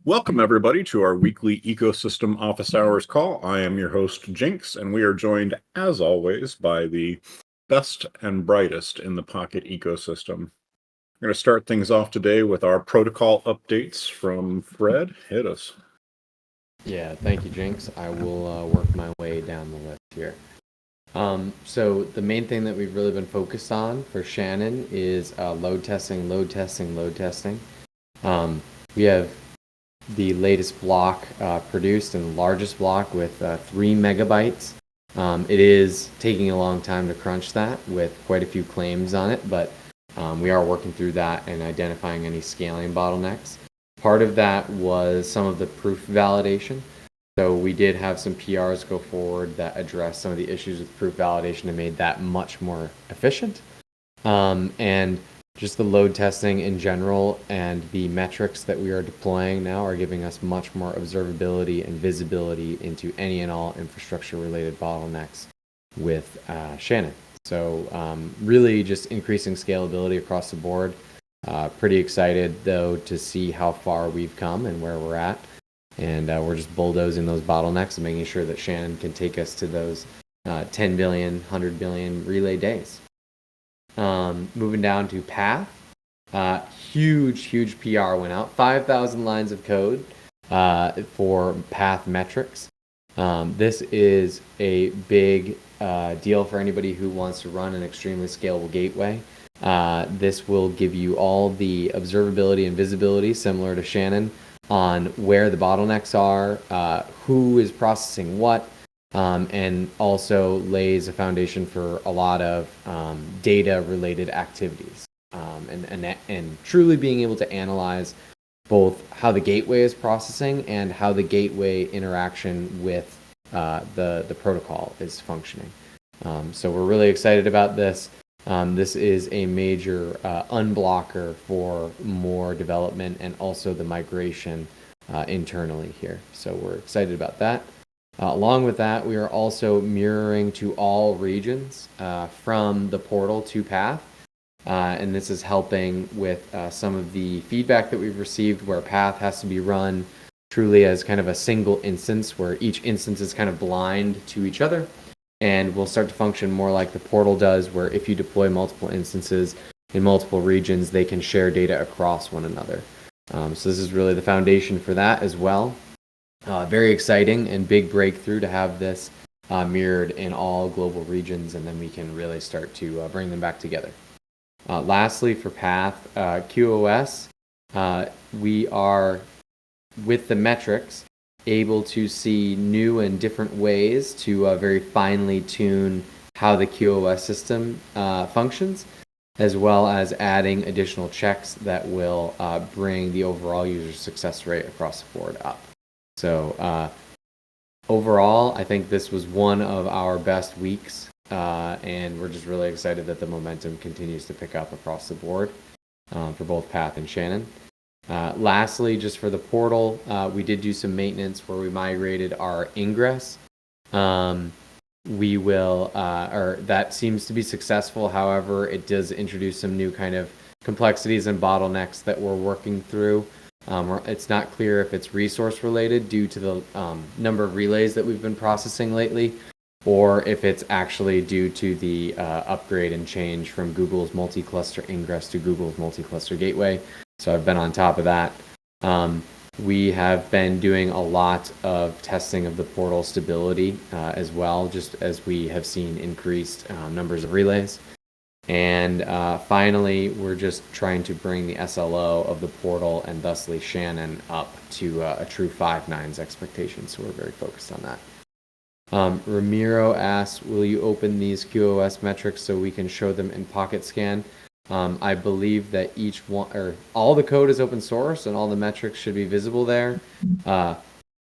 Welcome, everybody, to our weekly Ecosystem Office Hours call. I am your host, Jinx, and we are joined, as always, by the best and brightest in the Pocket ecosystem. We're going to start things off today with our protocol updates from Fred. Hit us. Yeah, thank you, Jinx. I will work my way down the list here. So the main thing that we've really been focused on for Shannon is load testing, load testing, load testing. We have the latest block produced and the largest block with 3 megabytes. It is taking a long time to crunch that with quite a few claims on it, but we are working through that and identifying any scaling bottlenecks. Part of that was some of the proof validation. So we did have some PRs go forward that addressed some of the issues with proof validation and made that much more efficient. And just the load testing in general and the metrics that we are deploying now are giving us much more observability and visibility into any and all infrastructure related bottlenecks with Shannon. So really just increasing scalability across the board. Pretty excited though to see how far we've come and where we're at. And we're just bulldozing those bottlenecks and making sure that Shannon can take us to those 10 billion, 100 billion relay days. Moving down to Path, huge PR went out. 5,000 lines of code for Path metrics. This is a big deal for anybody who wants to run an extremely scalable gateway. This will give you all the observability and visibility similar to Shannon on where the bottlenecks are, who is processing what, and also lays a foundation for a lot of data-related activities, and truly being able to analyze both how the gateway is processing and how the gateway interaction with the protocol is functioning. So we're really excited about this. This is a major unblocker for more development and also the migration internally here. So we're excited about that. Along with that, we are also mirroring to all regions from the portal to Path. And this is helping with some of the feedback that we've received where Path has to be run truly as kind of a single instance where each instance is kind of blind to each other. And will start to function more like the portal does, where if you deploy multiple instances in multiple regions, they can share data across one another. So this is really the foundation for that as well. Very exciting and big breakthrough to have this mirrored in all global regions, and then we can really start to bring them back together. Lastly, for Path QoS, we are, with the metrics, able to see new and different ways to very finely tune how the QoS system functions, as well as adding additional checks that will bring the overall user success rate across the board up. So overall, I think this was one of our best weeks, and we're just really excited that the momentum continues to pick up across the board for both Path and Shannon. Lastly, just for the portal, we did do some maintenance where we migrated our ingress. We will, or that seems to be successful. However, it does introduce some new kind of complexities and bottlenecks that we're working through. It's not clear if it's resource related due to the number of relays that we've been processing lately, or if it's actually due to the upgrade and change from Google's multi-cluster ingress to Google's multi-cluster gateway. So I've been on top of that. We have been doing a lot of testing of the portal stability as well, just as we have seen increased numbers of relays. And finally, we're just trying to bring the SLO of the portal and thusly Shannon up to a true 5.9s expectation. So we're very focused on that. Ramiro asks, will you open these QoS metrics so we can show them in Pocket Scan? I believe that each one, or all the code is open source and all the metrics should be visible there.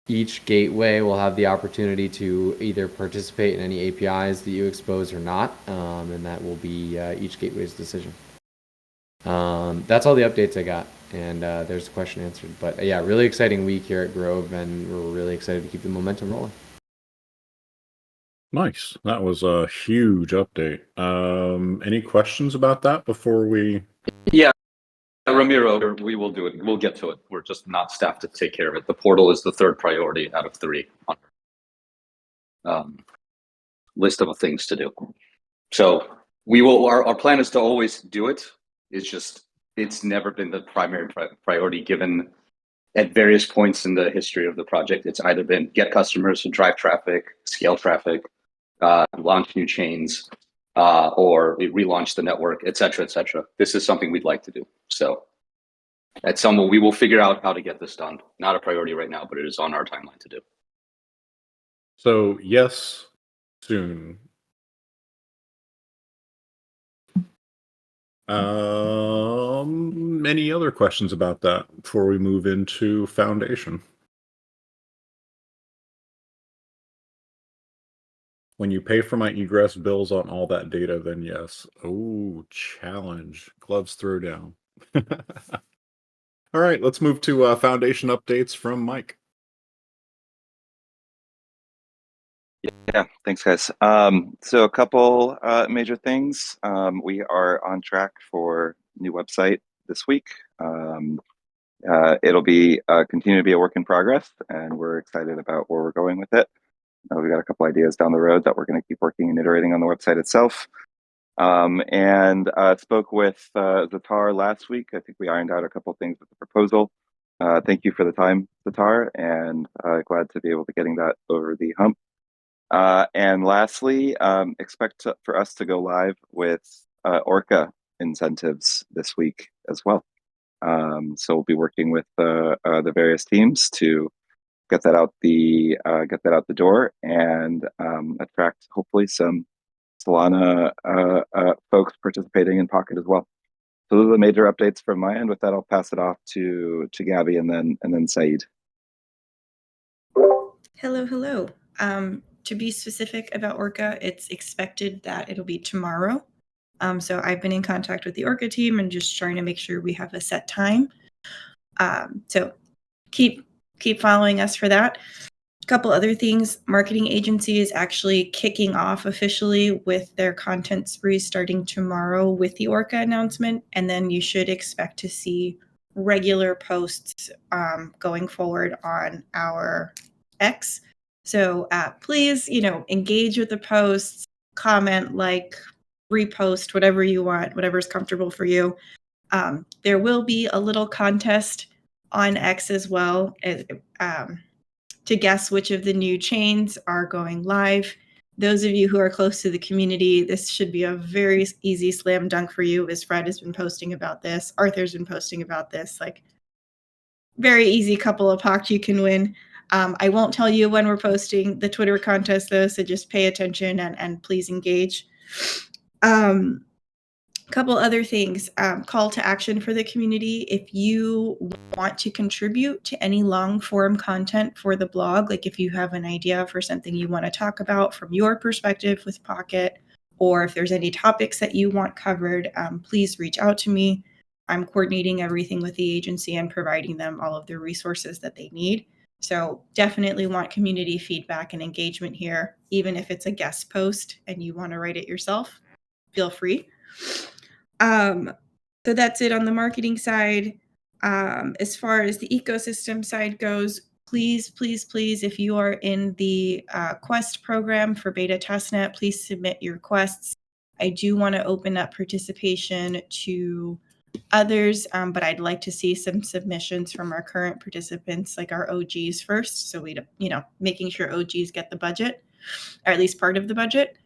Each gateway will have the opportunity to either participate in any APIs that you expose or not, and that will be each gateway's decision. That's all the updates I got, and there's the question answered. But yeah, really exciting week here at Grove, and we're really excited to keep the momentum rolling. Nice. That was a huge update. Any questions about that before we... Yeah, Ramiro, we will do it. We'll get to it. We're just not staffed to take care of it. The portal is the third priority out of 3 on list of things to do. So we will. Our plan is to always do it. It's never been the primary priority given at various points in the history of the project. It's either been get customers to drive traffic, scale traffic, launch new chains, or relaunch the network, et cetera, et cetera. This is something we'd like to do. So at some point, we will figure out how to get this done. Not a priority right now, but it is on our timeline to do. So yes, soon. Any other questions about that before we move into Foundation? When you pay for my egress bills on all that data, then yes. Oh, challenge. Gloves throw down. All right, let's move to Foundation updates from Mike. Yeah, thanks, guys. So a couple major things. We are on track for new website this week. It'll be continue to be a work in progress, and we're excited about where we're going with it. We got a couple ideas down the road that we're going to keep working and iterating on the website itself. And spoke with Zatar last week. I think we ironed out a couple things with the proposal. Thank you for the time, Zatar, and glad to be able to getting that over the hump. And lastly, expect for us to go live with Orca incentives this week as well. So we'll be working with the various teams to get that out the door and attract hopefully some Solana folks participating in Pocket as well. So those are the major updates from my end. With that, I'll pass it off to Gabby and then Saeed. Hello. To be specific about Orca, it's expected that it'll be tomorrow. So I've been in contact with the Orca team and just trying to make sure we have a set time. So keep following us for that. A couple other things. Marketing agency is actually kicking off officially with their content spree starting tomorrow with the Orca announcement, and then you should expect to see regular posts going forward on our X. So please, engage with the posts, comment, like, repost, whatever you want, whatever's comfortable for you. There will be a little contest on X as well to guess which of the new chains are going live. Those of you who are close to the community, this should be a very easy slam dunk for you, as Fred has been posting about this. Arthur's been posting about this. Like, very easy couple of POKT you can win. I won't tell you when we're posting the Twitter contest, though, so just pay attention and please engage. Couple other things. Call to action for the community. If you want to contribute to any long form content for the blog, like if you have an idea for something you want to talk about from your perspective with Pocket, or if there's any topics that you want covered, please reach out to me. I'm coordinating everything with the agency and providing them all of the resources that they need. So definitely want community feedback and engagement here, even if it's a guest post and you want to write it yourself, feel free. So that's it on the marketing side. As far as the ecosystem side goes, please, if you are in the Quest program for beta testnet, please submit your requests. I do want to open up participation to others, but I'd like to see some submissions from our current participants, like our OGs first. So making sure OGs get the budget, or at least part of the budget.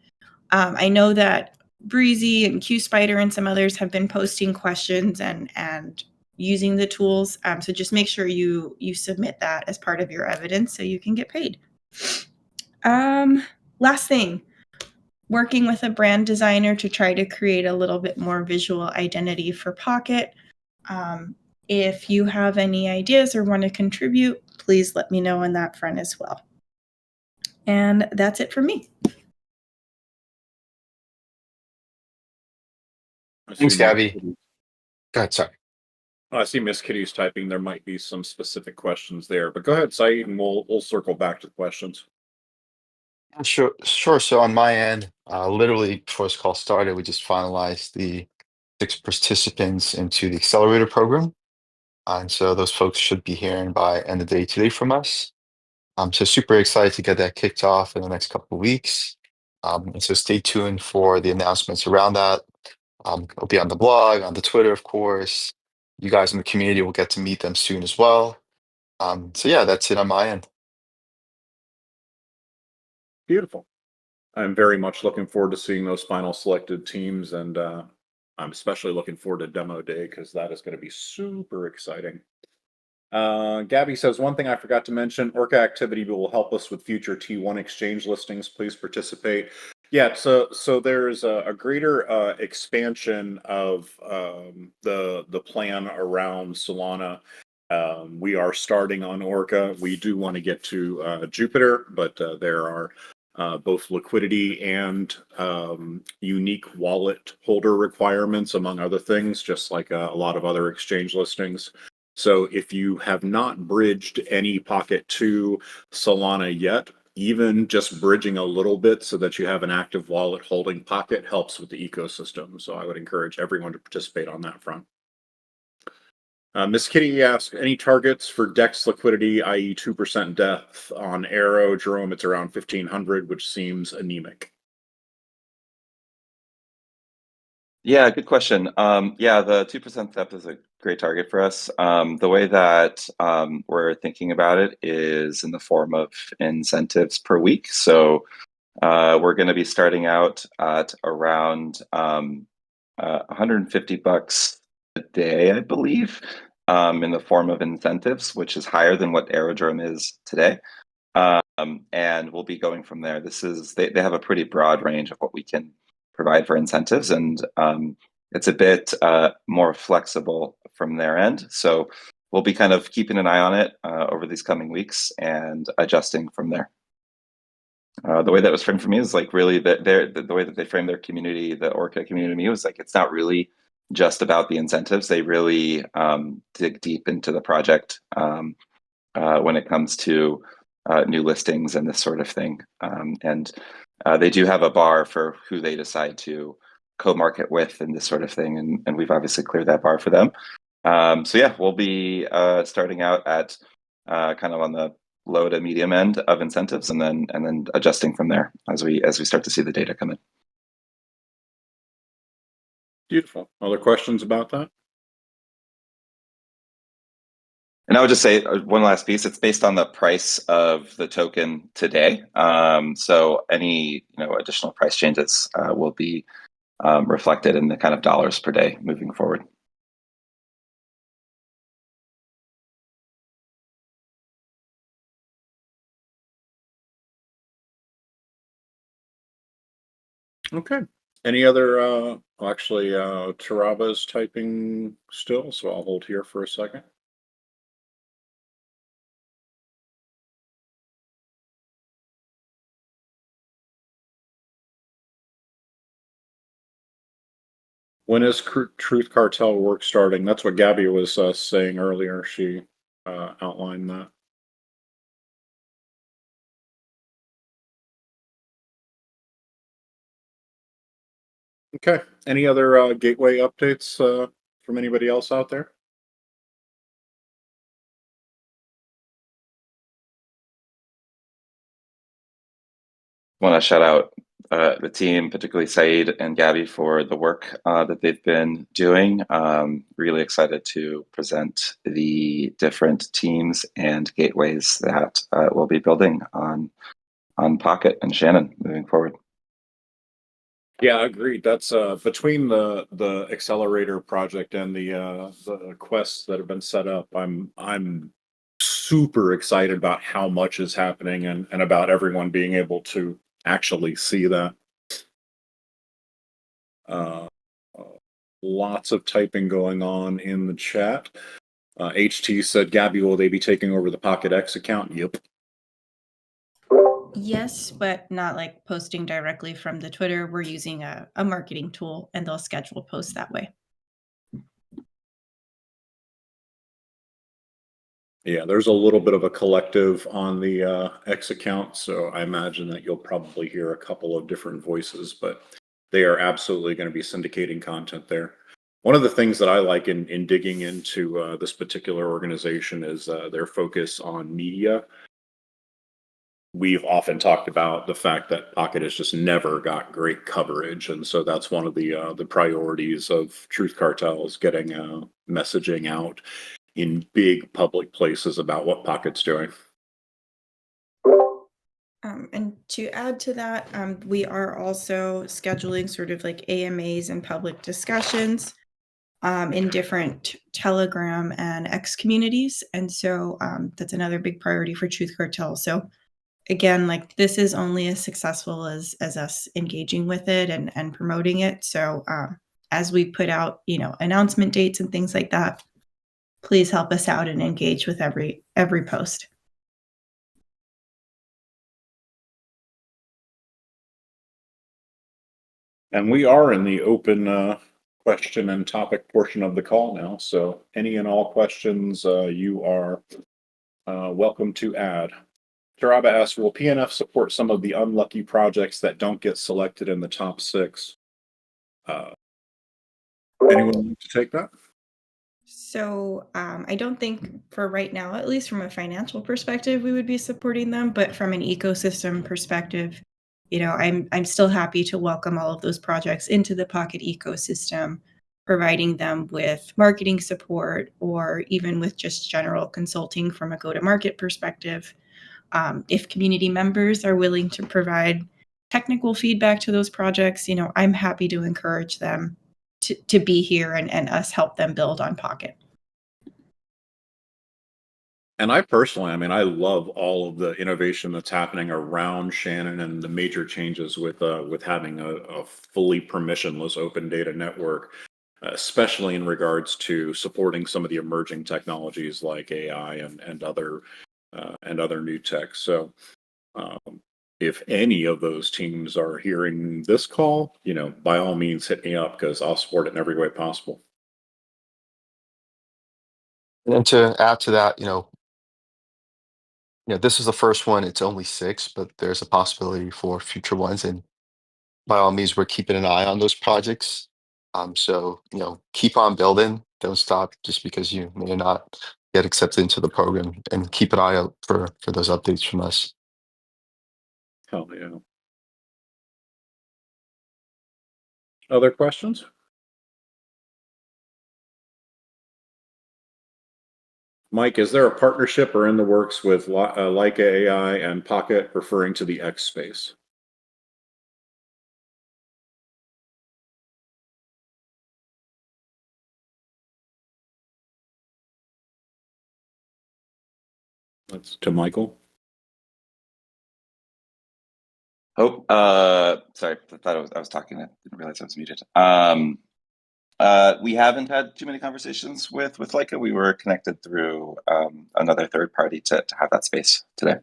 I know that Breezy and QSpider and some others have been posting questions and using the tools. So just make sure you submit that as part of your evidence so you can get paid. Last thing, working with a brand designer to try to create a little bit more visual identity for Pocket. If you have any ideas or want to contribute, please let me know on that front as well. And that's it for me. Thanks, Gabby. Go ahead, sorry. I see Miss Kitty's typing. There might be some specific questions there, but go ahead, Saeed, and we'll circle back to the questions. Sure. So on my end, literally before this call started, we just finalized the 6 participants into the accelerator program. And so those folks should be hearing by end of day today from us. So super excited to get that kicked off in the next couple of weeks. And so stay tuned for the announcements around that. It'll be on the blog, on the Twitter, of course. You guys in the community will get to meet them soon as well. So yeah, that's it on my end. Beautiful. I'm very much looking forward to seeing those final selected teams, and I'm especially looking forward to demo day because that is going to be super exciting. Gabby says, one thing I forgot to mention, Orca activity will help us with future T1 exchange listings. Please participate. Yeah, so there's a greater expansion of the plan around Solana. We are starting on Orca. We do want to get to Jupiter, but there are both liquidity and unique wallet holder requirements, among other things, just like a lot of other exchange listings. So if you have not bridged any Pocket to Solana yet, even just bridging a little bit so that you have an active wallet holding Pocket helps with the ecosystem. So I would encourage everyone to participate on that front. Miss Kitty asks, any targets for DEX liquidity, i.e. 2% depth on Arrow? Jerome, it's around 1,500, which seems anemic. Yeah, good question. Yeah, the 2% depth is a great target for us. The way that we're thinking about it is in the form of incentives per week. So we're going to be starting out at around $150 a day, I believe, in the form of incentives, which is higher than what Aerodrome is today. And we'll be going from there. They have a pretty broad range of what we can provide for incentives, and it's a bit more flexible from their end. So we'll be kind of keeping an eye on it over these coming weeks and adjusting from there. The way that was framed for me is like really the way that they framed their community, the Orca community to me was like, it's not really just about the incentives. They really dig deep into the project when it comes to new listings and this sort of thing. And they do have a bar for who they decide to co-market with and this sort of thing. And we've obviously cleared that bar for them. So yeah, we'll be starting out at kind of on the low to medium end of incentives, and then adjusting from there as we start to see the data come in. Beautiful. Other questions about that? And I would just say one last piece. It's based on the price of the token today. So any additional price changes will be reflected in the kind of dollars per day moving forward. Okay. Any other, actually, Taraba's typing still, so I'll hold here for a second. When is Truth Cartel work starting? That's what Gabby was saying earlier. She outlined that. Okay. Any other gateway updates from anybody else out there? Want to shout out the team, particularly Saeed and Gabby, for the work that they've been doing. Really excited to present the different teams and gateways that we'll be building on Pocket and Shannon moving forward. Yeah, agreed. That's between the accelerator project and the quests that have been set up. I'm super excited about how much is happening and about everyone being able to actually see that. Lots of typing going on in the chat. HT said, Gabby, will they be taking over the Pocket X account? Yep. Yes, but not like posting directly from the Twitter. We're using a marketing tool, and they'll schedule posts that way. Yeah, there's a little bit of a collective on the X account, so I imagine that you'll probably hear a couple of different voices, but they are absolutely going to be syndicating content there. One of the things that I like in digging into this particular organization is their focus on media. We've often talked about the fact that Pocket has just never got great coverage, and so that's one of the priorities of Truth Cartels, getting messaging out in big public places about what Pocket's doing. And to add to that, we are also scheduling sort of like AMAs and public discussions in different Telegram and X communities. And so that's another big priority for Truth Cartel. So again, like this is only as successful as us engaging with it and promoting it. So as we put out, announcement dates and things like that, please help us out and engage with every post. And we are in the open question and topic portion of the call now. So any and all questions you are welcome to add. Taraba asks, will PNF support some of the unlucky projects that don't get selected in the top 6? Anyone like to take that? So I don't think for right now, at least from a financial perspective, we would be supporting them. But from an ecosystem perspective, I'm still happy to welcome all of those projects into the Pocket ecosystem, providing them with marketing support or even with just general consulting from a go-to-market perspective. If community members are willing to provide technical feedback to those projects, I'm happy to encourage them to be here and us help them build on Pocket. And I personally, I love all of the innovation that's happening around Shannon and the major changes with having a fully permissionless open data network, especially in regards to supporting some of the emerging technologies like AI and other new tech. So if any of those teams are hearing this call, by all means hit me up, because I'll support it in every way possible. And then to add to that, this is the first one. It's only 6, but there's a possibility for future ones. And by all means, we're keeping an eye on those projects. So, keep on building. Don't stop just because you may not get accepted into the program, and keep an eye out for those updates from us. Hell yeah. Other questions? Mike, is there a partnership or in the works with Leica AI and Pocket, referring to the X space? That's to Michael. Oh, sorry. I thought I was talking. I didn't realize I was muted. We haven't had too many conversations with Leica. We were connected through another third party to have that space today.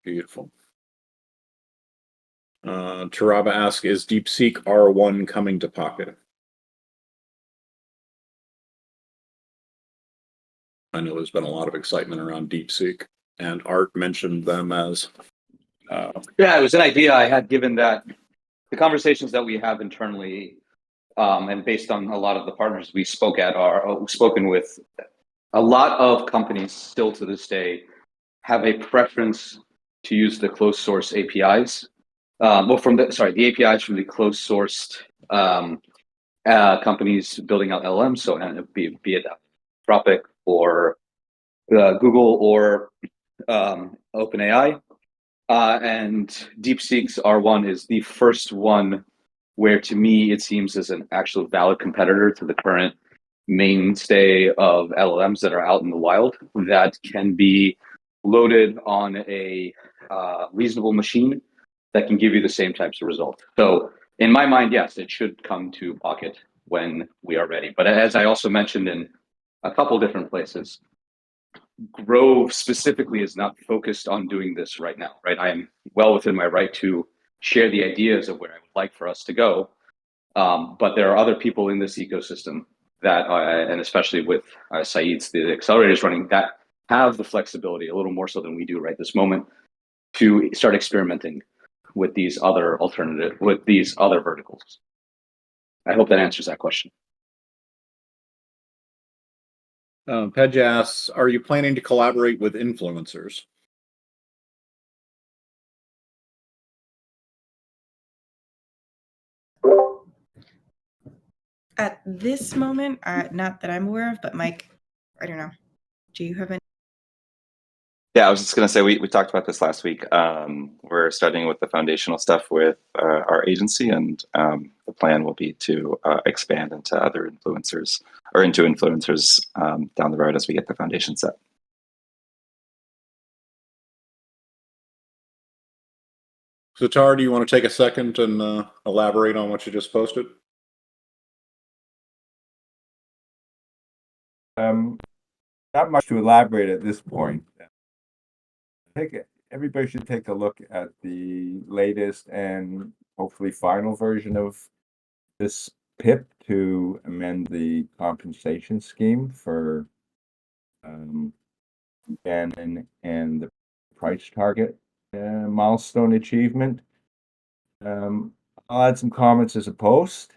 Beautiful. Taraba asks, is DeepSeek R1 coming to Pocket? I know there's been a lot of excitement around DeepSeek, and Art mentioned them as. Yeah, it was an idea I had, given that the conversations that we have internally, and based on a lot of the partners we spoken with, a lot of companies still to this day have a preference to use the closed source APIs. The APIs from the closed sourced companies building out LLMs, so be it Anthropic or Google or OpenAI. And DeepSeek's R1 is the first one where, to me, it seems as an actual valid competitor to the current mainstay of LLMs that are out in the wild, that can be loaded on a reasonable machine that can give you the same types of results. So in my mind, yes, it should come to Pocket when we are ready. But as I also mentioned in a couple different places, Grove specifically is not focused on doing this right now, right? I am well within my right to share the ideas of where I would like for us to go. But there are other people in this ecosystem that, and especially with Saeed's, the accelerators running, that have the flexibility a little more so than we do right this moment to start experimenting with these other verticals. I hope that answers that question. Pedge asks, are you planning to collaborate with influencers? At this moment, not that I'm aware of, but Mike, I don't know. Do you have any? Yeah, I was just going to say we talked about this last week. We're starting with the foundational stuff with our agency, and the plan will be to expand into other influencers or into influencers down the road as we get the foundation set. So, Tara, do you want to take a second and elaborate on what you just posted? Not much to elaborate at this point. Everybody should take a look at the latest and hopefully final version of this PIP to amend the compensation scheme for Bannon and the price target milestone achievement. I'll add some comments as a post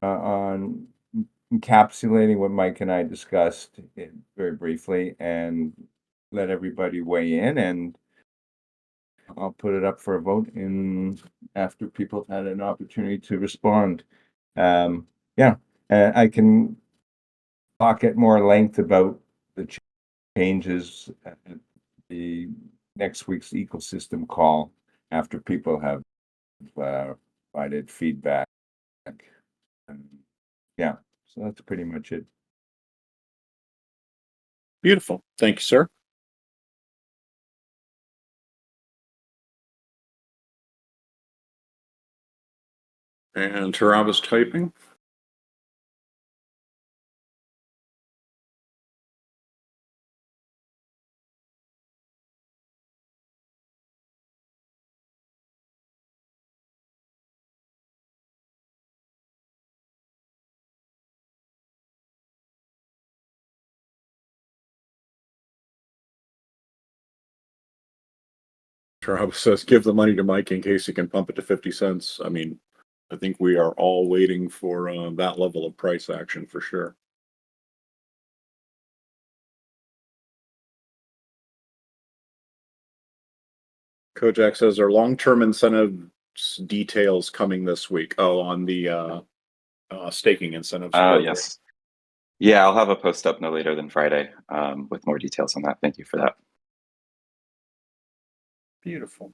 on encapsulating what Mike and I discussed very briefly, and let everybody weigh in, and I'll put it up for a vote after people have had an opportunity to respond. I can talk at more length about the changes at the next week's ecosystem call after people have provided feedback. So that's pretty much it. Beautiful. Thank you, sir. And Taraba's typing. Taraba says, give the money to Mike in case he can pump it to 50 cents. I mean, I think we are all waiting for that level of price action for sure. Kojak says, are long-term incentives details coming this week? Oh, on the staking incentives. Yes. Yeah, I'll have a post up no later than Friday with more details on that. Thank you for that. Beautiful.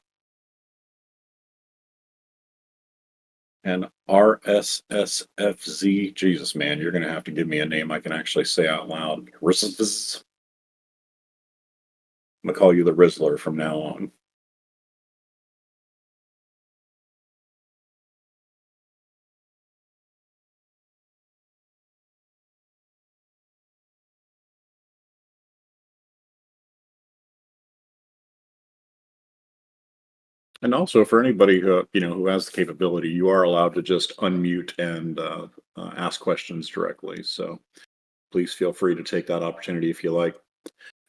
And RSSFZ, Jesus, man, you're going to have to give me a name I can actually say out loud. I'm going to call you the Rizzler from now on. And also, for anybody who has the capability, you are allowed to just unmute and ask questions directly. So please feel free to take that opportunity if you like.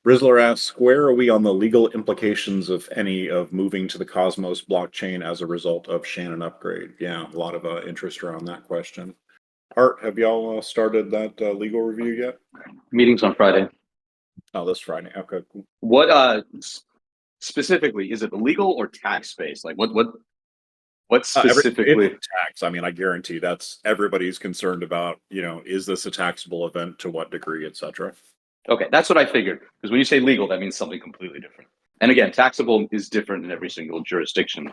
Rizzler asks, where are we on the legal implications of any of moving to the Cosmos blockchain as a result of Shannon upgrade? Yeah, a lot of interest around that question. Art, have y'all started that legal review yet? Meetings on Friday. Oh, this Friday. Okay, cool. What specifically, is it legal or tax based? Like what specifically? It's tax. I mean, I guarantee that's everybody's concerned about, is this a taxable event, to what degree, etc. Okay, that's what I figured. Because when you say legal, that means something completely different. And again, taxable is different in every single jurisdiction.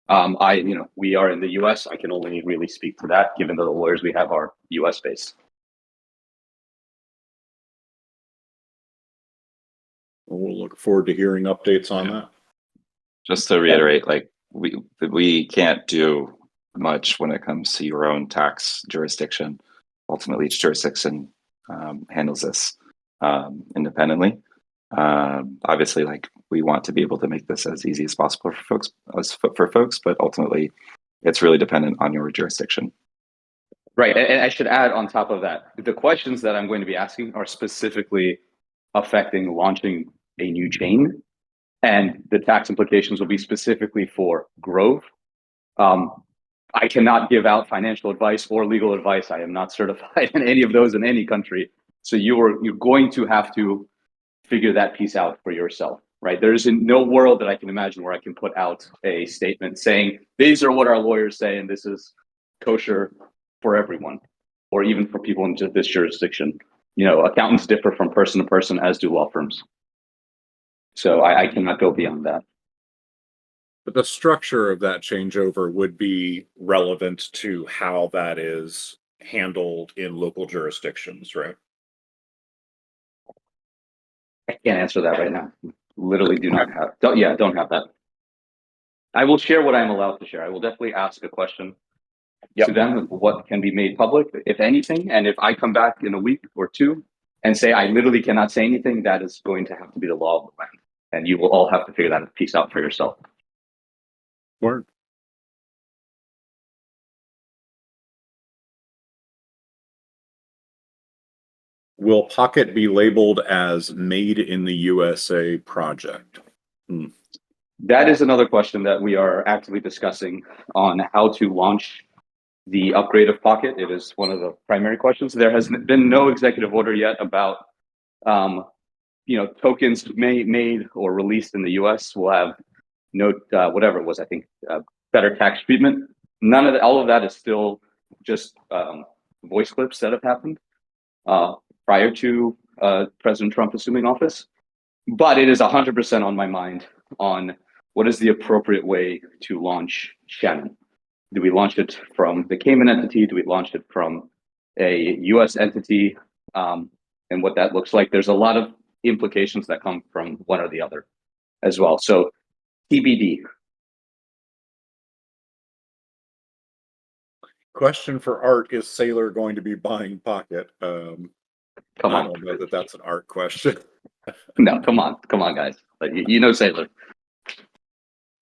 We are in the U.S. I can only really speak to that, given that the lawyers we have are U.S. based. We'll look forward to hearing updates on that. Just to reiterate, like we can't do much when it comes to your own tax jurisdiction. Ultimately, each jurisdiction handles this independently. Obviously, like we want to be able to make this as easy as possible for folks, but ultimately, it's really dependent on your jurisdiction. Right, and I should add on top of that, the questions that I'm going to be asking are specifically affecting launching a new chain. and the tax implications will be specifically for Grove. I cannot give out financial advice or legal advice. I am not certified in any of those in any country. So you're going to have to figure that piece out for yourself, right? There's no world that I can imagine where I can put out a statement saying, these are what our lawyers say, and this is kosher for everyone, or even for people in this jurisdiction. Accountants differ from person to person, as do law firms. So I cannot go beyond that. But the structure of that changeover would be relevant to how that is handled in local jurisdictions, right? I can't answer that right now. Literally don't have that. I will share what I'm allowed to share. I will definitely ask a question to them of what can be made public, if anything. And if I come back in a week or two and say I literally cannot say anything, that is going to have to be the law of the land. And you will all have to figure that piece out for yourself. Word. Will Pocket be labeled as Made in the USA project? That is another question that we are actively discussing on how to launch the upgrade of Pocket. It is one of the primary questions. There has been no executive order yet about, tokens made or released in the US will have no, whatever it was, I think, better tax treatment. None of all of that is still just voice clips that have happened prior to President Trump assuming office. But it is 100% on my mind on what is the appropriate way to launch Shannon. Do we launch it from the Cayman entity? Do we launch it from a US entity? And what that looks like. There's a lot of implications that come from one or the other as well. So TBD. Question for Art: is Sailor going to be buying Pocket? Come I on. don't know that that's an Art question. No, come on, guys. Like, Sailor.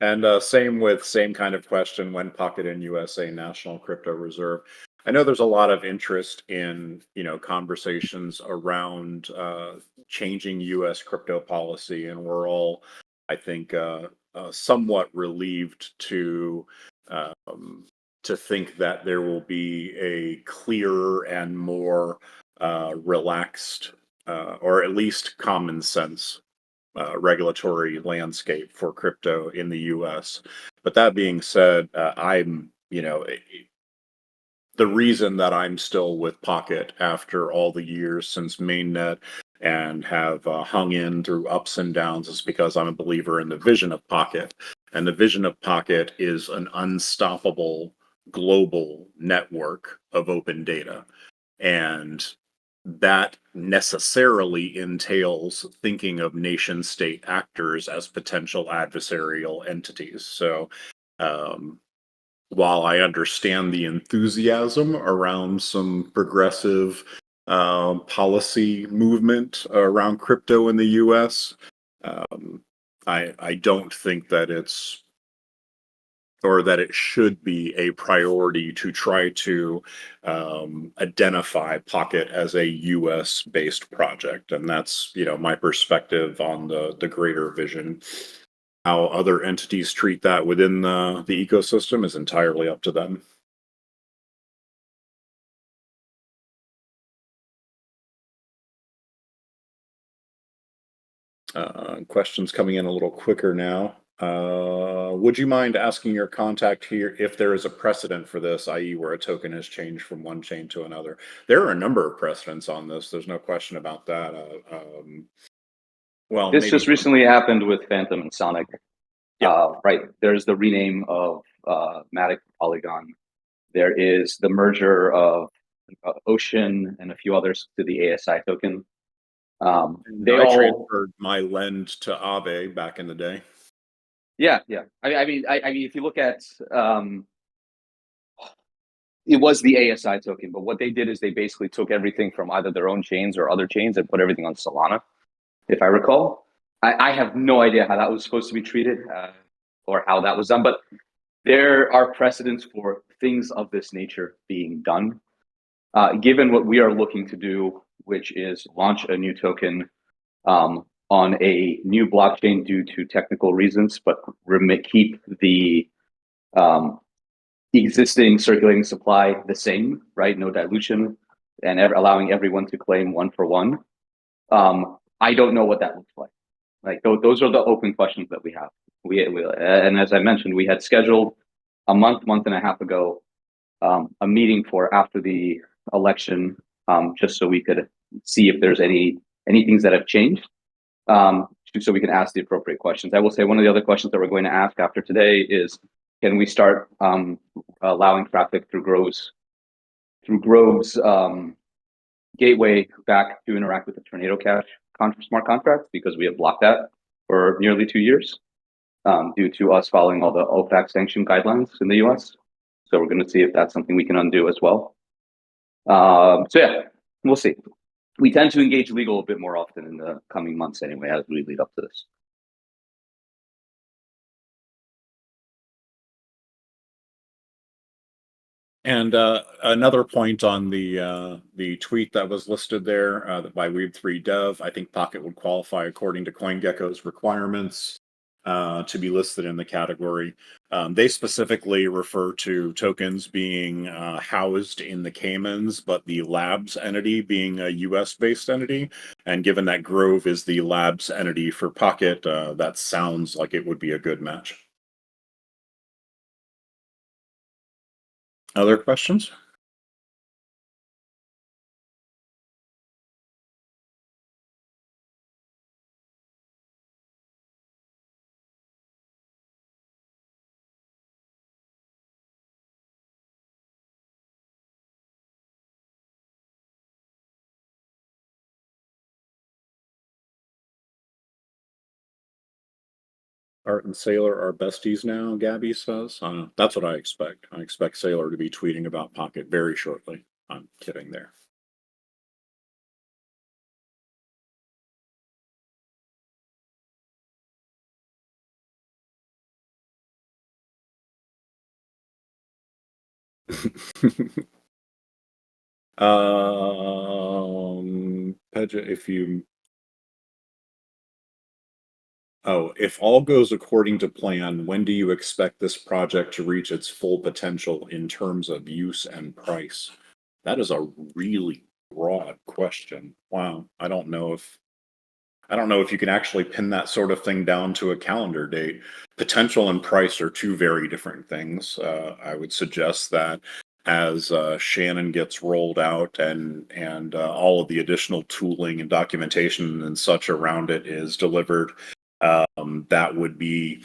And same kind of question when Pocket in USA National Crypto Reserve. I know there's a lot of interest in conversations around changing U.S. crypto policy, and we're all, I think, somewhat relieved to think that there will be a clearer and more relaxed, or at least common sense regulatory landscape for crypto in the US. But that being said, I'm, the reason that I'm still with Pocket after all the years since mainnet and have hung in through ups and downs is because I'm a believer in the vision of Pocket. And the vision of Pocket is an unstoppable global network of open data. And that necessarily entails thinking of nation state actors as potential adversarial entities. So, while I understand the enthusiasm around some progressive policy movement around crypto in the US, I don't think that it's, or that it should be, a priority to try to identify Pocket as a US based project. And that's, my perspective on the greater vision. How other entities treat that within the ecosystem is entirely up to them. Questions coming in a little quicker now. Would you mind asking your contact here if there is a precedent for this, i.e. where a token has changed from one chain to another? There are a number of precedents on this. There's no question about that. Well, this just recently happened with Phantom and Sonic. Yeah. Right. There's the rename of Matic Polygon. There is the merger of Ocean and a few others to the ASI token. They all transferred my lend to Aave back in the day. Yeah. I mean, if you look at, it was the ASI token, but what they did is they basically took everything from either their own chains or other chains and put everything on Solana, if I recall. I have no idea how that was supposed to be treated or how that was done, but there are precedents for things of this nature being done. Given what we are looking to do, which is launch a new token on a new blockchain due to technical reasons, but keep the existing circulating supply the same, right? No dilution, and allowing everyone to claim one for one. I don't know what that looks like. Like those are the open questions that we have. And as I mentioned, we had scheduled a month and a half ago a meeting for after the election, just so we could see if there's any things that have changed, so we can ask the appropriate questions. I will say one of the other questions that we're going to ask after today is, can we start allowing traffic through Grove's gateway back to interact with the Tornado Cash smart contracts, because we have blocked that for nearly 2 years due to us following all the OFAC sanction guidelines in the US. So we're going to see if that's something we can undo as well. So yeah, we'll see. We tend to engage legal a bit more often in the coming months anyway, as we lead up to this. And another point on the tweet that was listed there by Weeb3 Dev, I think Pocket would qualify according to CoinGecko's requirements to be listed in the category. They specifically refer to tokens being housed in the Caymans, but the Labs entity being a US-based entity. And given that Grove is the Labs entity for Pocket, that sounds like it would be a good match. Other questions? Art and Sailor are besties now, Gabby says. That's what I expect. I expect Sailor to be tweeting about Pocket very shortly. I'm kidding there. Pedja, if all goes according to plan, when do you expect this project to reach its full potential in terms of use and price? That is a really broad question. Wow. I don't know if you can actually pin that sort of thing down to a calendar date. Potential and price are two very different things. I would suggest that as Shannon gets rolled out and all of the additional tooling and documentation and such around it is delivered, that would be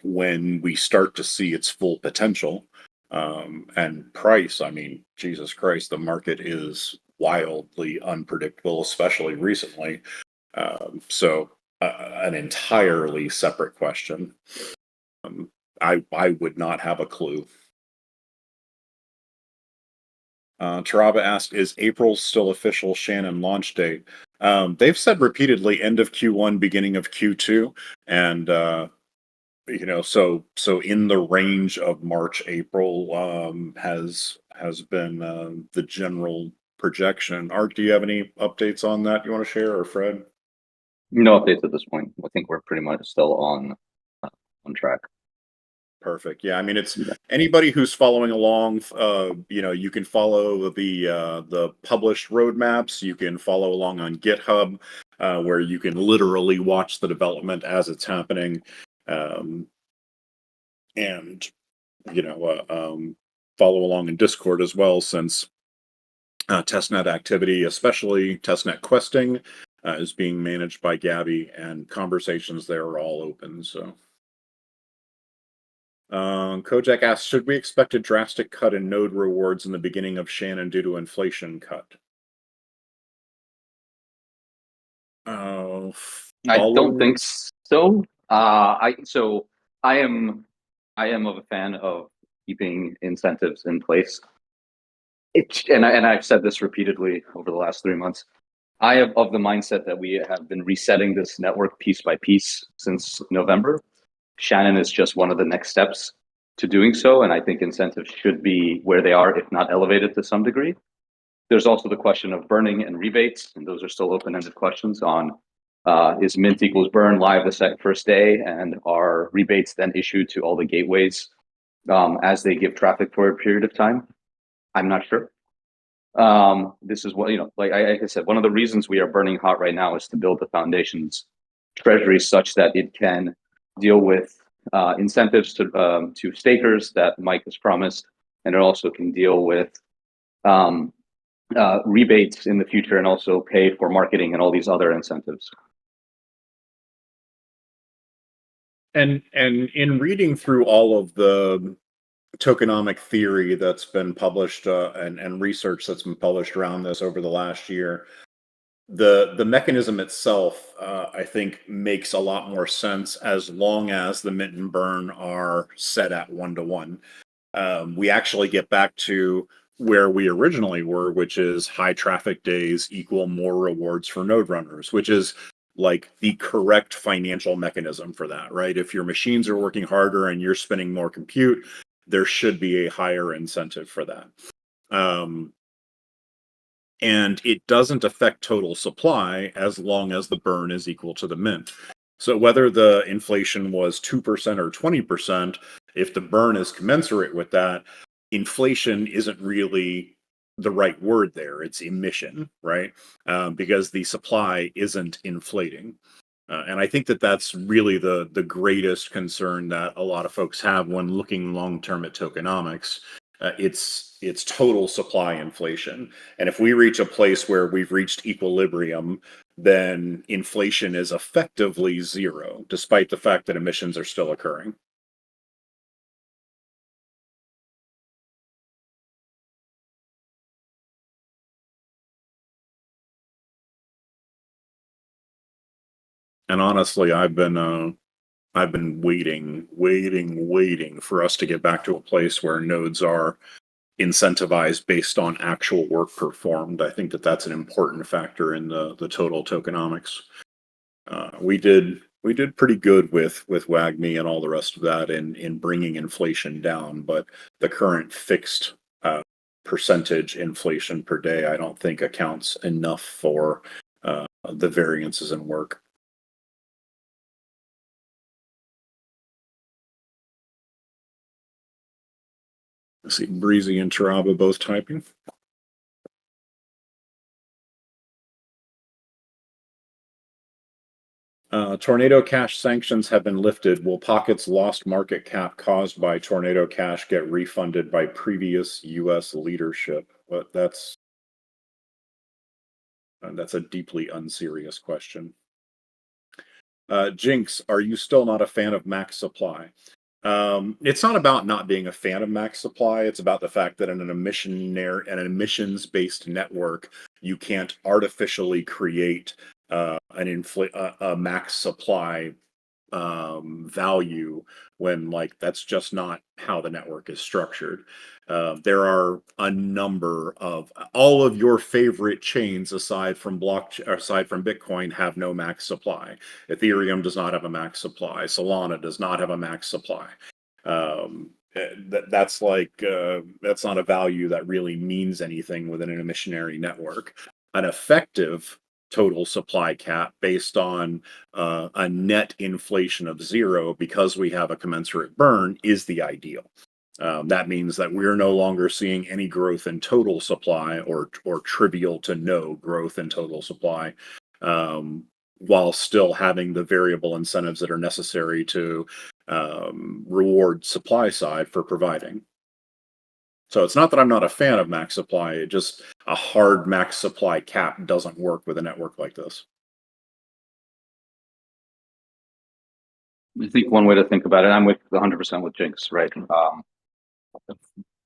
when we start to see its full potential. And price, I mean, Jesus Christ, the market is wildly unpredictable, especially recently. So an entirely separate question. I would not have a clue. Taraba asked, is April still official Shannon launch date? They've said repeatedly end of Q1, beginning of Q2. And, so in the range of March, April has been the general projection. Art, do you have any updates on that you want to share, or Fred? No updates at this point. I think we're pretty much still on track. Perfect. Yeah, I mean, it's anybody who's following along. You can follow the published roadmaps. You can follow along on GitHub, where you can literally watch the development as it's happening, and follow along in Discord as well, since testnet activity, especially testnet questing, is being managed by Gabby, and conversations there are all open. So. Kojak asks, should we expect a drastic cut in node rewards in the beginning of Shannon due to inflation cut? I don't think so. I am of a fan of keeping incentives in place. And I've said this repeatedly over the last 3 months. I have of the mindset that we have been resetting this network piece by piece since November. Shannon is just one of the next steps to doing so, and I think incentives should be where they are, if not elevated to some degree. There's also the question of burning and rebates, and those are still open-ended questions on is mint equals burn live the first day, and are rebates then issued to all the gateways as they give traffic for a period of time? I'm not sure. This is what, like I said, one of the reasons we are burning hot right now is to build the foundation's treasury such that it can deal with incentives to stakers that Mike has promised, and it also can deal with rebates in the future, and also pay for marketing and all these other incentives. And in reading through all of the tokenomic theory that's been published and research that's been published around this over the last year, the mechanism itself, I think, makes a lot more sense as long as the mint and burn are set at 1-to-1. We actually get back to where we originally were, which is high traffic days equal more rewards for node runners, which is like the correct financial mechanism for that, right? If your machines are working harder and you're spending more compute, there should be a higher incentive for that. And it doesn't affect total supply as long as the burn is equal to the mint. So whether the inflation was 2% or 20%, if the burn is commensurate with that, inflation isn't really the right word there. It's emission, right? Because the supply isn't inflating. And I think that that's really the greatest concern that a lot of folks have when looking long term at tokenomics. It's total supply inflation, and if we reach a place where we've reached equilibrium, then inflation is effectively zero, despite the fact that emissions are still occurring. And honestly, I've been waiting for us to get back to a place where nodes are incentivized based on actual work performed. I think that that's an important factor in the total tokenomics. We did pretty good with WAGMI and all the rest of that in bringing inflation down, but the current fixed percentage inflation per day, I don't think accounts enough for the variances in work. Let's see, Breezy and Taraba both typing. Tornado Cash sanctions have been lifted. Will Pocket's lost market cap caused by Tornado Cash get refunded by previous U.S. leadership? Well, that's a deeply unserious question. Jinx, are you still not a fan of max supply? It's not about not being a fan of max supply. It's about the fact that in an emissions-based network, you can't artificially create a max supply value when, like, that's just not how the network is structured. There are a number of all of your favorite chains aside from Bitcoin have no max supply. Ethereum does not have a max supply. Solana does not have a max supply. That's not a value that really means anything within an emissionary network. An effective total supply cap based on a net inflation of zero, because we have a commensurate burn, is the ideal. That means that we're no longer seeing any growth in total supply, or trivial to no growth in total supply, while still having the variable incentives that are necessary to reward supply side for providing. So it's not that I'm not a fan of max supply, it just a hard max supply cap doesn't work with a network like this. I think one way to think about it, I'm with 100% with Jinx, right?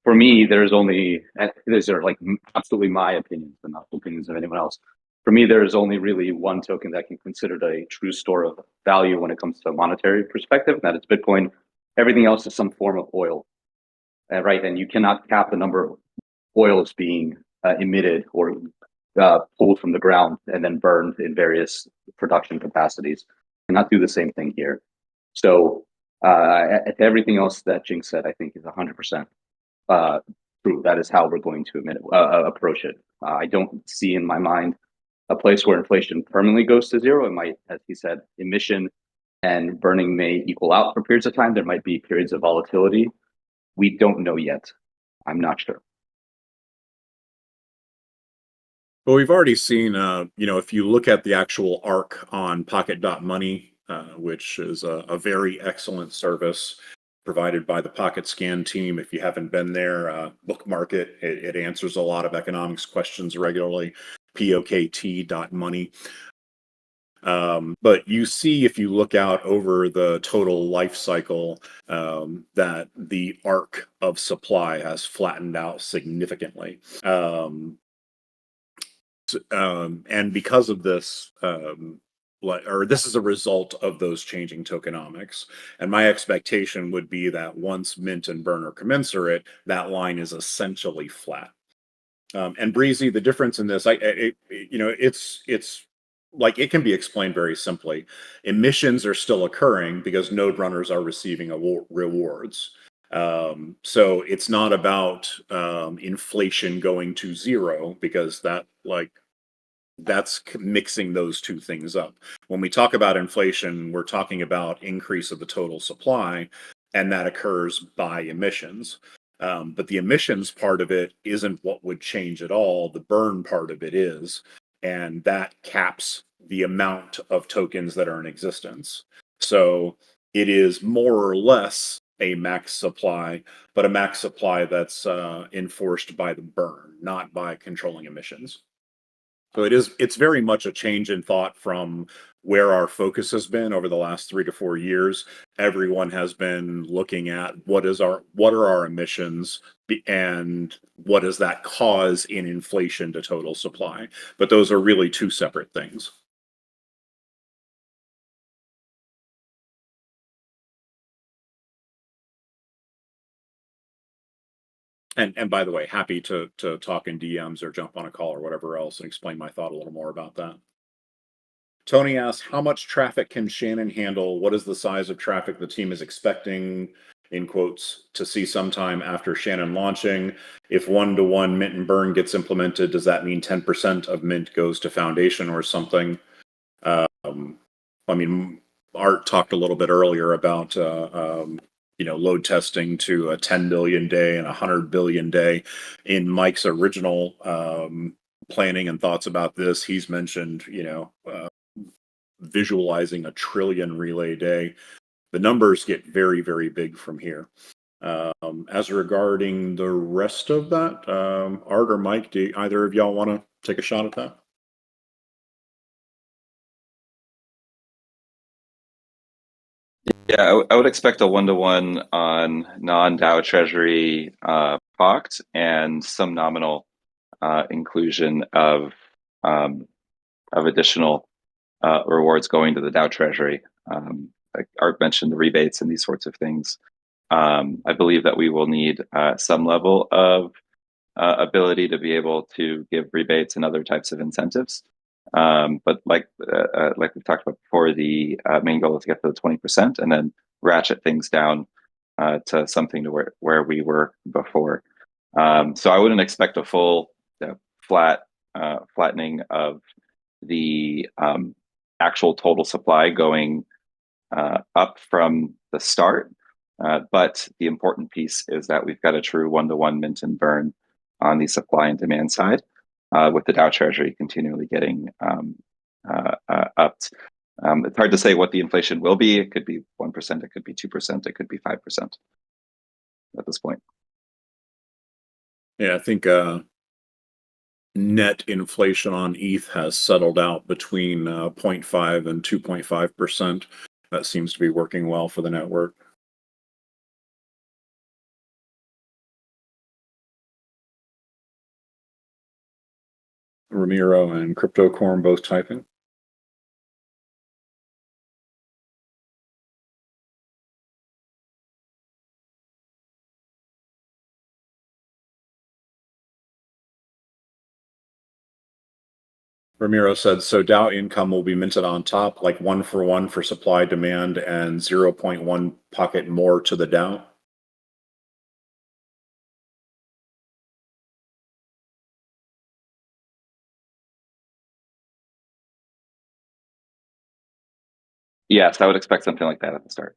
For me, there's only, and these are like absolutely my opinions and not opinions of anyone else. For me, there's only really one token that can be considered a true store of value when it comes to a monetary perspective, and that is Bitcoin. Everything else is some form of oil, right? And you cannot cap the number of oils being emitted or pulled from the ground and then burned in various production capacities. You cannot do the same thing here. So everything else that Jinx said, I think, is 100% true. That is how we're going to approach it. I don't see in my mind a place where inflation permanently goes to zero. It might, as he said, emission and burning may equal out for periods of time. There might be periods of volatility. We don't know yet. I'm not sure. Well, we've already seen, if you look at the actual ARC on Pocket.money, which is a very excellent service provided by the Pocket Scan team. If you haven't been there, bookmark it. It answers a lot of economics questions regularly. POKT.money. But you see, if you look out over the total life cycle, that the arc of supply has flattened out significantly. And because of this, this is a result of those changing tokenomics. And my expectation would be that once mint and burn are commensurate, that line is essentially flat. And Breezy, the difference in this, it's like it can be explained very simply. Emissions are still occurring because node runners are receiving rewards. So it's not about inflation going to zero, because that's mixing those two things up. When we talk about inflation, we're talking about increase of the total supply, and that occurs by emissions. But the emissions part of it isn't what would change at all. The burn part of it is, and that caps the amount of tokens that are in existence. So it is more or less a max supply, but a max supply that's enforced by the burn, not by controlling emissions. So it's very much a change in thought from where our focus has been over the last 3 to 4 years. Everyone has been looking at what are our emissions and what does that cause in inflation to total supply. But those are really two separate things. And by the way, happy to talk in DMs or jump on a call or whatever else and explain my thought a little more about that. Tony asks, how much traffic can Shannon handle? What is the size of traffic the team is expecting, in quotes, to see sometime after Shannon launching? If 1-to-1 mint and burn gets implemented, does that mean 10% of mint goes to foundation or something? Art talked a little bit earlier about load testing to a 10 billion day and 100 billion day. In Mike's original planning and thoughts about this, he's mentioned visualizing 1 trillion relay day. The numbers get very, very big from here. As regarding the rest of that, Art or Mike, do either of y'all want to take a shot at that? Yeah, I would expect a 1-to-1 on non-DAO Treasury POKT and some nominal inclusion of additional rewards going to the DAO Treasury. Like Art mentioned, the rebates and these sorts of things. I believe that we will need some level of ability to be able to give rebates and other types of incentives. But like we've talked about before, the main goal is to get to the 20% and then ratchet things down to something to where we were before. So I wouldn't expect a full flattening of the actual total supply going up from the start. But the important piece is that we've got a true 1-to-1 mint and burn on the supply and demand side, with the DAO Treasury continually getting upped. It's hard to say what the inflation will be. It could be 1%, it could be 2%, it could be 5% at this point. Yeah, I think net inflation on ETH has settled out between 0.5 and 2.5%. That seems to be working well for the network. Ramiro and CryptoCorn both typing. Ramiro said, so DAO income will be minted on top, like 1-for-1 for supply demand and 0.1 pocket more to the DAO. Yes, I would expect something like that at the start.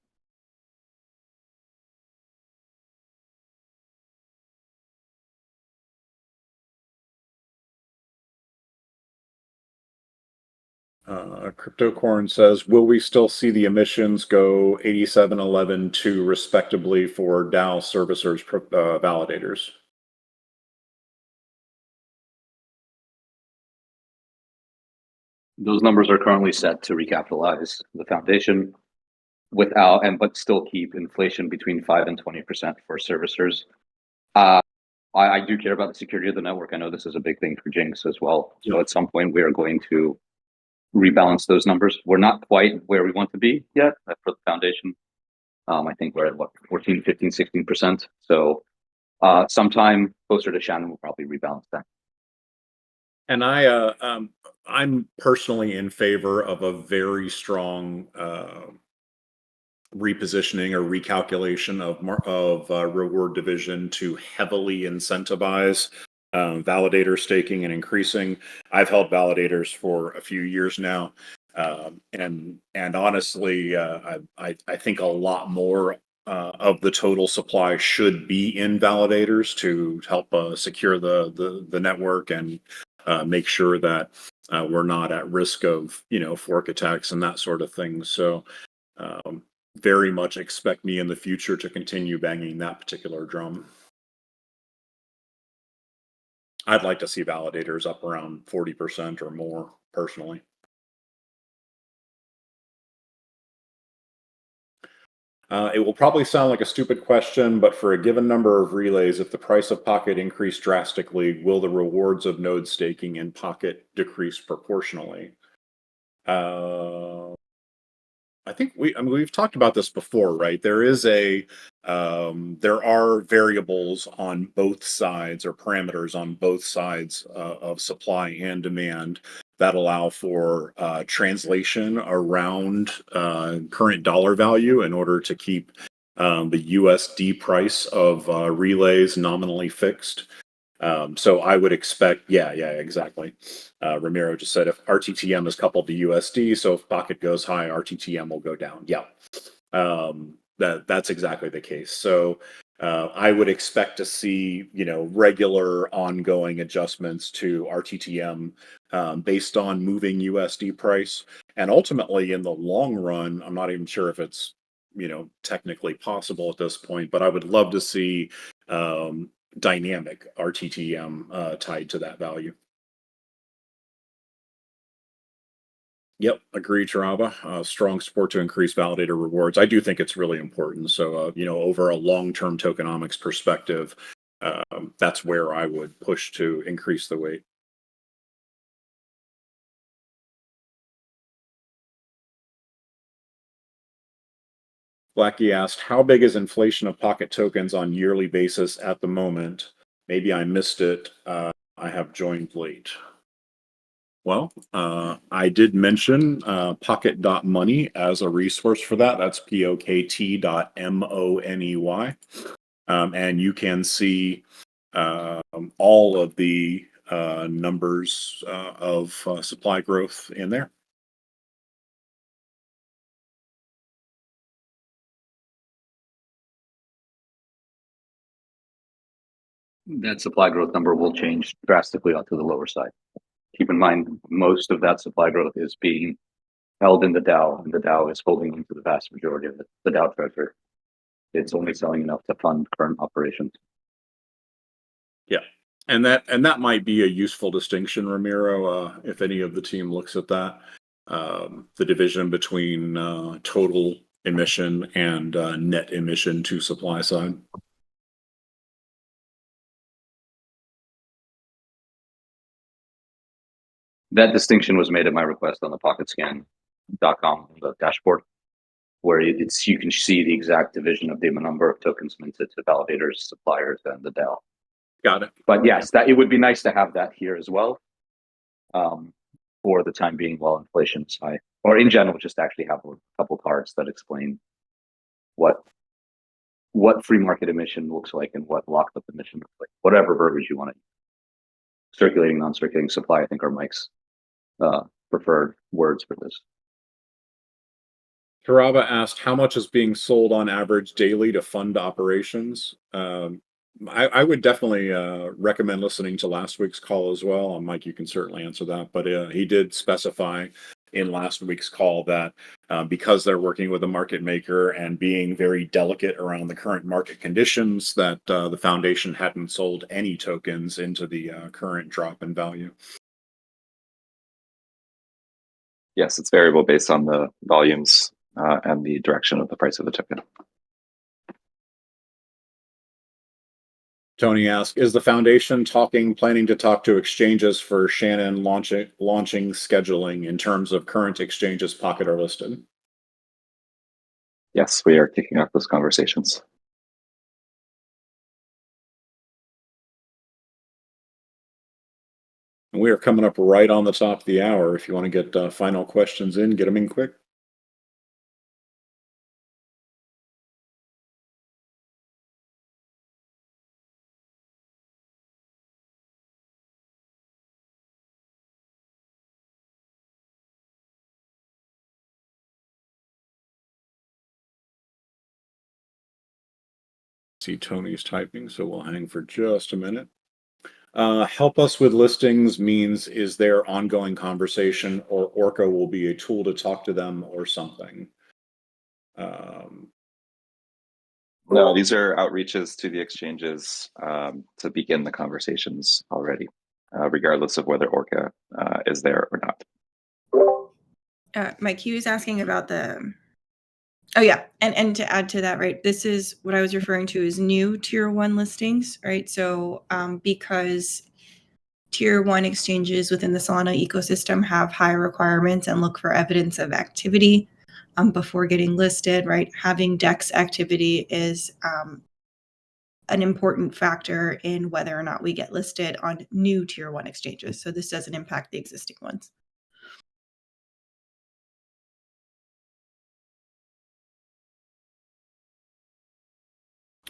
Cryptocorn says, will we still see the emissions go 8711 to respectively for DAO servicers validators? Those numbers are currently set to recapitalize the foundation but still keep inflation between 5 and 20% for servicers. I do care about the security of the network. I know this is a big thing for Jinx as well. So at some point we are going to rebalance those numbers. We're not quite where we want to be yet for the foundation. I think we're at 14, 15, 16%. So sometime closer to Shannon, we'll probably rebalance that. And I'm personally in favor of a very strong repositioning or recalculation of reward division to heavily incentivize validator staking and increasing. I've held validators for a few years now, and honestly, I think a lot more of the total supply should be in validators to help secure the network and make sure that we're not at risk of fork attacks and that sort of thing. So. Very much expect me in the future to continue banging that particular drum. I'd like to see validators up around 40% or more, personally. It will probably sound like a stupid question, but for a given number of relays, if the price of Pocket increased drastically, will the rewards of node staking in Pocket decrease proportionally? I think we've talked about this before, right? There are variables on both sides or parameters on both sides of supply and demand that allow for translation around current dollar value in order to keep the USD price of relays nominally fixed. So I would expect, yeah, exactly. Ramiro just said if RTTM is coupled to USD, so if Pocket goes high, RTTM will go down. Yeah, that's exactly the case. So I would expect to see, regular ongoing adjustments to RTTM based on moving USD price, and ultimately in the long run, I'm not even sure if it's technically possible at this point, but I would love to see dynamic RTTM tied to that value. Yep, agree, Charava. Strong support to increase validator rewards. I do think it's really important. So, over a long-term tokenomics perspective, that's where I would push to increase the weight. Blackie asked, how big is inflation of Pocket tokens on yearly basis at the moment? Maybe I missed it. I have joined late. Well, I did mention pocket.money as a resource for that. That's POKT.money. And you can see all of the numbers of supply growth in there. That supply growth number will change drastically onto the lower side. Keep in mind, most of that supply growth is being held in the DAO, and the DAO is holding into the vast majority of the DAO treasury. It's only selling enough to fund current operations. Yeah, and that might be a useful distinction, Ramiro, if any of the team looks at that. The division between total emission and net emission to supply side. That distinction was made at my request on the PocketScan.com, the dashboard, where you can see the exact division of the number of tokens minted to validators, suppliers, and the DAO. Got it. But yes, that it would be nice to have that here as well. For the time being, while inflation is high, or in general, just actually have a couple cards that explain what free market emission looks like and what locked up emission looks like. Whatever verbiage you want to use. Circulating, non-circulating supply, I think, are Mike's preferred words for this. Taraba asked how much is being sold on average daily to fund operations. I would definitely recommend listening to last week's call as well. Mike, you can certainly answer that, but he did specify in last week's call that because they're working with a market maker and being very delicate around the current market conditions, that the foundation hadn't sold any tokens into the current drop in value. Yes, it's variable based on the volumes and the direction of the price of the token. Tony asked, is the foundation planning to talk to exchanges for Shannon launching scheduling in terms of current exchanges Pocket are listed? Yes, we are kicking off those conversations. And we are coming up right on the top of the hour. If you want to get final questions in, get them in quick. See Tony's typing, so we'll hang for just a minute. Help us with listings means is there ongoing conversation or Orca will be a tool to talk to them or something? No, these are outreaches to the exchanges to begin the conversations already, regardless of whether Orca is there or not. Mike, he was asking about the. Oh yeah, and to add to that, right? This is what I was referring to as new tier 1 listings, right? So because tier 1 exchanges within the Solana ecosystem have high requirements and look for evidence of activity before getting listed, right? Having DEX activity is an important factor in whether or not we get listed on new tier 1 exchanges. So this doesn't impact the existing ones.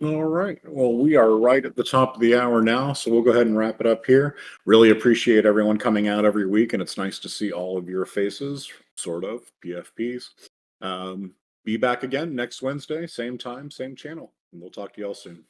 All right. Well, we are right at the top of the hour now, so we'll go ahead and wrap it up here. Really appreciate everyone coming out every week, and it's nice to see all of your faces, sort of, PFPs. Be back again next Wednesday, same time, same channel, and we'll talk to y'all soon.